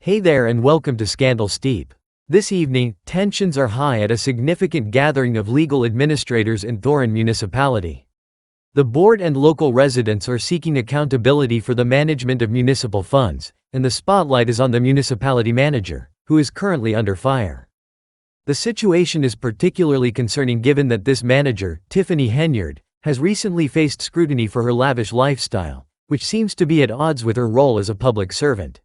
Hey there and welcome to Scandal Steep. This evening, tensions are high at a significant gathering of legal administrators in Dolton municipality. The board and local residents are seeking accountability for the management of municipal funds, and the spotlight is on the municipality manager, who is currently under fire. The situation is particularly concerning given that this manager, Tiffany Henyard, has recently faced scrutiny for her lavish lifestyle, which seems to be at odds with her role as a public servant.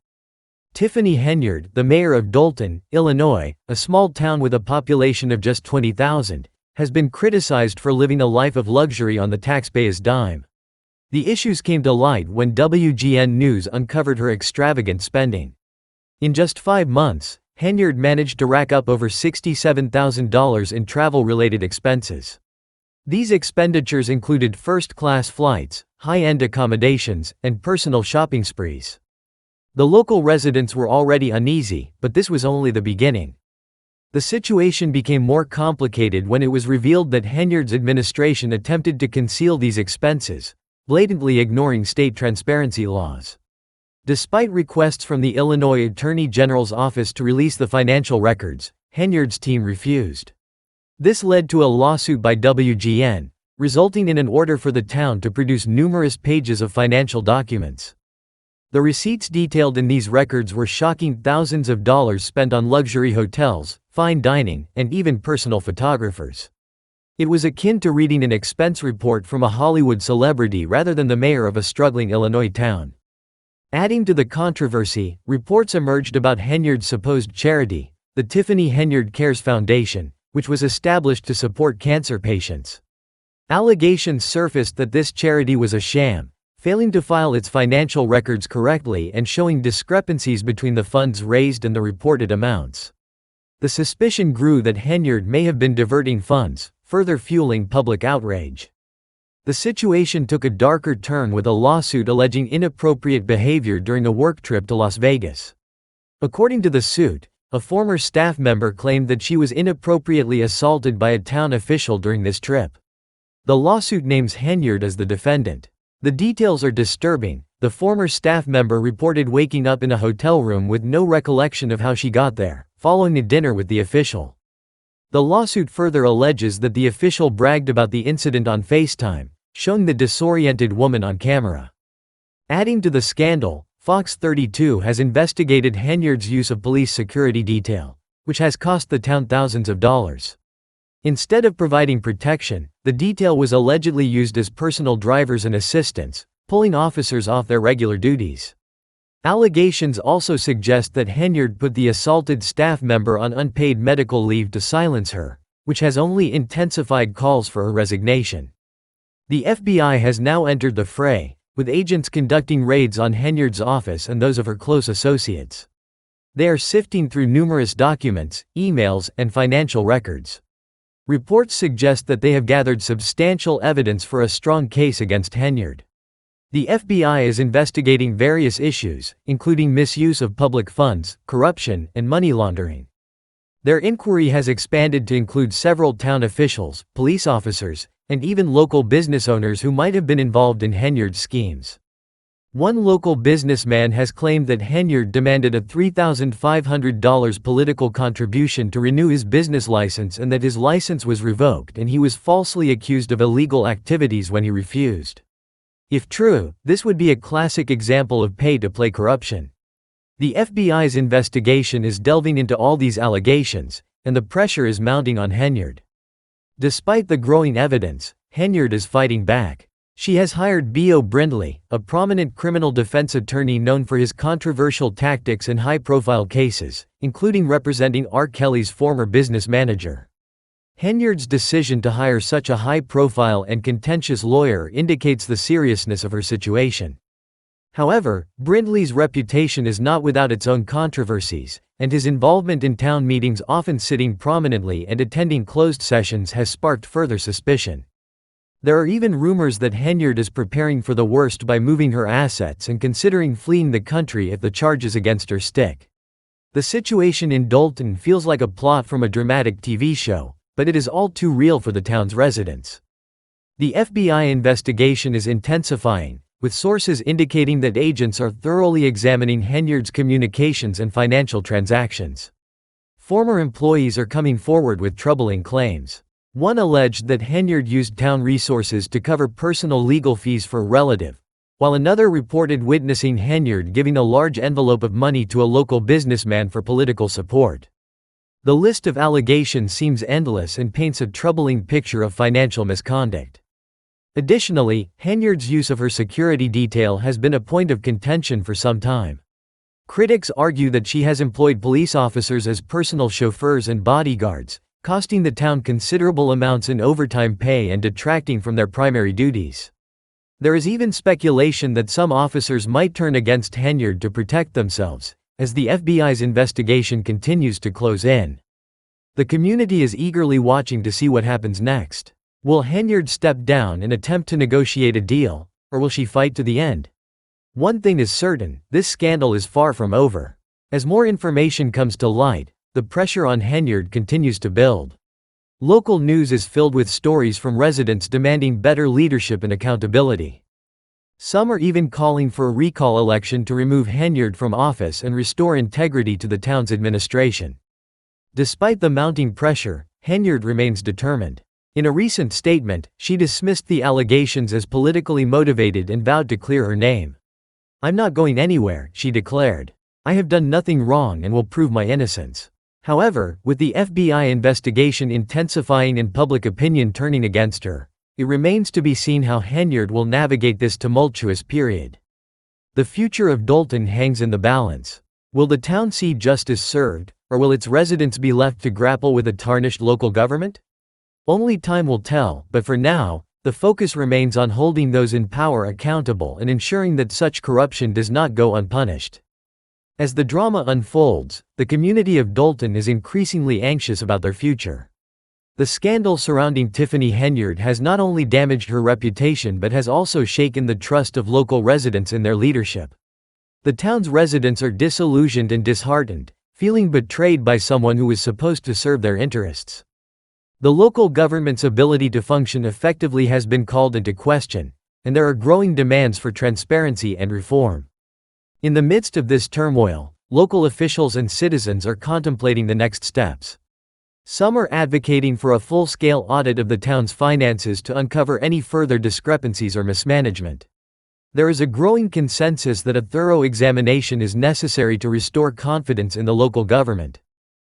Tiffany Henyard, the mayor of Dolton, Illinois, a small town with a population of just 20,000, has been criticized for living a life of luxury on the taxpayer's dime. The issues came to light when WGN News uncovered her extravagant spending. In just 5 months, Henyard managed to rack up over $67,000 in travel-related expenses. These expenditures included first-class flights, high-end accommodations, and personal shopping sprees. The local residents were already uneasy, but this was only the beginning. The situation became more complicated when it was revealed that Henyard's administration attempted to conceal these expenses, blatantly ignoring state transparency laws. Despite requests from the Illinois Attorney General's office to release the financial records, Henyard's team refused. This led to a lawsuit by WGN, resulting in an order for the town to produce numerous pages of financial documents. The receipts detailed in these records were shocking: thousands of dollars spent on luxury hotels, fine dining, and even personal photographers. It was akin to reading an expense report from a Hollywood celebrity rather than the mayor of a struggling Illinois town. Adding to the controversy, reports emerged about Henyard's supposed charity, the Tiffany Henyard Cares Foundation, which was established to support cancer patients. Allegations surfaced that this charity was a sham, failing to file its financial records correctly and showing discrepancies between the funds raised and the reported amounts. The suspicion grew that Henyard may have been diverting funds, further fueling public outrage. The situation took a darker turn with a lawsuit alleging inappropriate behavior during a work trip to Las Vegas. According to the suit, a former staff member claimed that she was inappropriately assaulted by a town official during this trip. The lawsuit names Henyard as the defendant. The details are disturbing. The former staff member reported waking up in a hotel room with no recollection of how she got there, following a dinner with the official. The lawsuit further alleges that the official bragged about the incident on FaceTime, showing the disoriented woman on camera. Adding to the scandal, Fox 32 has investigated Henyard's use of police security detail, which has cost the town thousands of dollars. Instead of providing protection, the detail was allegedly used as personal drivers and assistants, pulling officers off their regular duties. Allegations also suggest that Henyard put the assaulted staff member on unpaid medical leave to silence her, which has only intensified calls for her resignation. The FBI has now entered the fray, with agents conducting raids on Henyard's office and those of her close associates. They are sifting through numerous documents, emails, and financial records. Reports suggest that they have gathered substantial evidence for a strong case against Henyard. The FBI is investigating various issues, including misuse of public funds, corruption, and money laundering. Their inquiry has expanded to include several town officials, police officers, and even local business owners who might have been involved in Henyard's schemes. One local businessman has claimed that Henyard demanded a $3,500 political contribution to renew his business license and that his license was revoked and he was falsely accused of illegal activities when he refused. If true, this would be a classic example of pay-to-play corruption. The FBI's investigation is delving into all these allegations, and the pressure is mounting on Henyard. Despite the growing evidence, Henyard is fighting back. She has hired B.O. Brindley, a prominent criminal defense attorney known for his controversial tactics in high-profile cases, including representing R. Kelly's former business manager. Henyard's decision to hire such a high-profile and contentious lawyer indicates the seriousness of her situation. However, Brindley's reputation is not without its own controversies, and his involvement in town meetings, often sitting prominently and attending closed sessions, has sparked further suspicion. There are even rumors that Henyard is preparing for the worst by moving her assets and considering fleeing the country if the charges against her stick. The situation in Dolton feels like a plot from a dramatic TV show, but it is all too real for the town's residents. The FBI investigation is intensifying, with sources indicating that agents are thoroughly examining Henyard's communications and financial transactions. Former employees are coming forward with troubling claims. One alleged that Henyard used town resources to cover personal legal fees for a relative, while another reported witnessing Henyard giving a large envelope of money to a local businessman for political support. The list of allegations seems endless and paints a troubling picture of financial misconduct. Additionally, Henyard's use of her security detail has been a point of contention for some time. Critics argue that she has employed police officers as personal chauffeurs and bodyguards, costing the town considerable amounts in overtime pay and detracting from their primary duties. There is even speculation that some officers might turn against Henyard to protect themselves, as the FBI's investigation continues to close in. The community is eagerly watching to see what happens next. Will Henyard step down and attempt to negotiate a deal, or will she fight to the end? One thing is certain, this scandal is far from over. As more information comes to light, the pressure on Henyard continues to build. Local news is filled with stories from residents demanding better leadership and accountability. Some are even calling for a recall election to remove Henyard from office and restore integrity to the town's administration. Despite the mounting pressure, Henyard remains determined. In a recent statement, she dismissed the allegations as politically motivated and vowed to clear her name. "I'm not going anywhere," she declared. "I have done nothing wrong and will prove my innocence." However, with the FBI investigation intensifying and public opinion turning against her, it remains to be seen how Henyard will navigate this tumultuous period. The future of Dolton hangs in the balance. Will the town see justice served, or will its residents be left to grapple with a tarnished local government? Only time will tell, but for now, the focus remains on holding those in power accountable and ensuring that such corruption does not go unpunished. As the drama unfolds, the community of Dolton is increasingly anxious about their future. The scandal surrounding Tiffany Henyard has not only damaged her reputation but has also shaken the trust of local residents in their leadership. The town's residents are disillusioned and disheartened, feeling betrayed by someone who was supposed to serve their interests. The local government's ability to function effectively has been called into question, and there are growing demands for transparency and reform. In the midst of this turmoil, local officials and citizens are contemplating the next steps. Some are advocating for a full-scale audit of the town's finances to uncover any further discrepancies or mismanagement. There is a growing consensus that a thorough examination is necessary to restore confidence in the local government.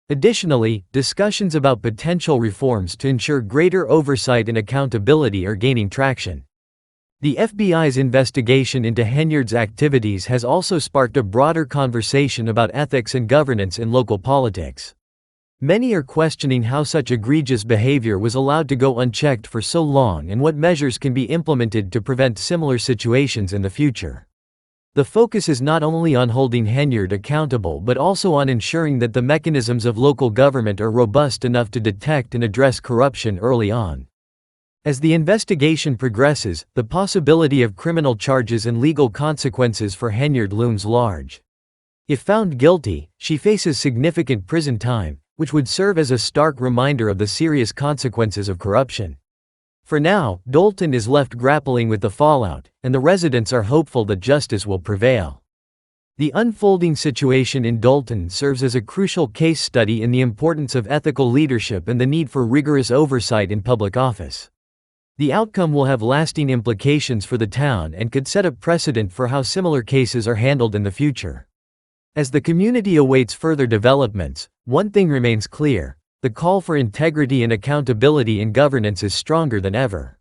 Additionally, discussions about potential reforms to ensure greater oversight and accountability are gaining traction. The FBI's investigation into Henyard's activities has also sparked a broader conversation about ethics and governance in local politics. Many are questioning how such egregious behavior was allowed to go unchecked for so long and what measures can be implemented to prevent similar situations in the future. The focus is not only on holding Henyard accountable but also on ensuring that the mechanisms of local government are robust enough to detect and address corruption early on. As the investigation progresses, the possibility of criminal charges and legal consequences for Henyard looms large. If found guilty, she faces significant prison time, which would serve as a stark reminder of the serious consequences of corruption. For now, Dolton is left grappling with the fallout, and the residents are hopeful that justice will prevail. The unfolding situation in Dolton serves as a crucial case study in the importance of ethical leadership and the need for rigorous oversight in public office. The outcome will have lasting implications for the town and could set a precedent for how similar cases are handled in the future. As the community awaits further developments, one thing remains clear: the call for integrity and accountability in governance is stronger than ever.